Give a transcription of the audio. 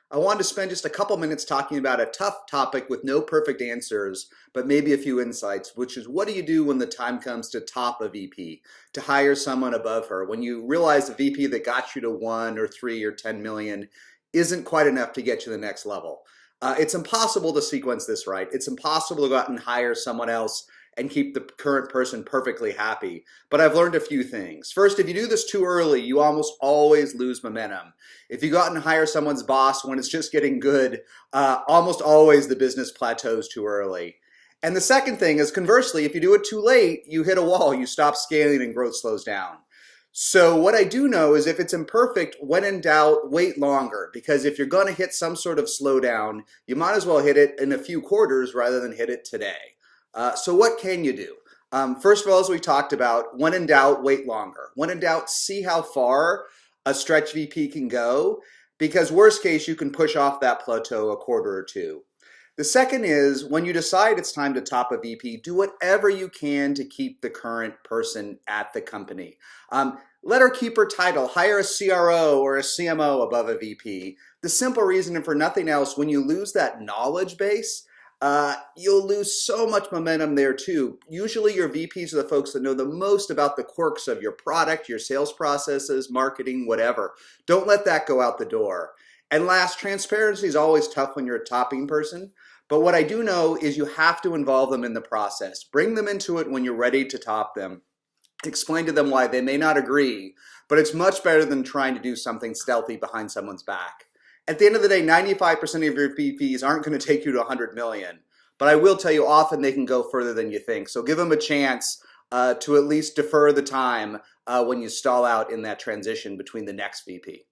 I wanted to spend just a couple minutes talking about a tough topic with no perfect answers, but maybe a few insights, which is what do you do when the time comes to top a VP, to hire someone above her, when you realize the VP that got you to 1 or 3 or 10 million isn't quite enough to get you to the next level. It's impossible to sequence this right. It's impossible to go out and hire someone else and keep the current person perfectly happy. But I've learned a few things. First, if you do this too early, you almost always lose momentum. If you go out and hire someone's boss when it's just getting good, almost always the business plateaus too early. And the second thing is, conversely, if you do it too late, you hit a wall, you stop scaling and growth slows down. So what I do know is if it's imperfect, when in doubt, wait longer, because if you're going to hit some sort of slowdown, you might as well hit it in a few quarters rather than hit it today. So what can you do? First of all, as we talked about, when in doubt, wait longer. When in doubt, see how far a stretch VP can go, because worst case, you can push off that plateau a quarter or two. The second is when you decide it's time to top a VP, do whatever you can to keep the current person at the company. Let her keep her title, hire a CRO or a CMO above a VP. The simple reason, and for nothing else, when you lose that knowledge base, you'll lose so much momentum there too. Usually your VPs are the folks that know the most about the quirks of your product, your sales processes, marketing, whatever. Don't let that go out the door. And last, transparency is always tough when you're a topping person. But what I do know is you have to involve them in the process. Bring them into it when you're ready to top them. Explain to them why they may not agree, but it's much better than trying to do something stealthy behind someone's back. At the end of the day, 95% of your VPs aren't going to take you to 100 million. But I will tell you, often they can go further than you think. So give them a chance to at least defer the time when you stall out in that transition between the next VP.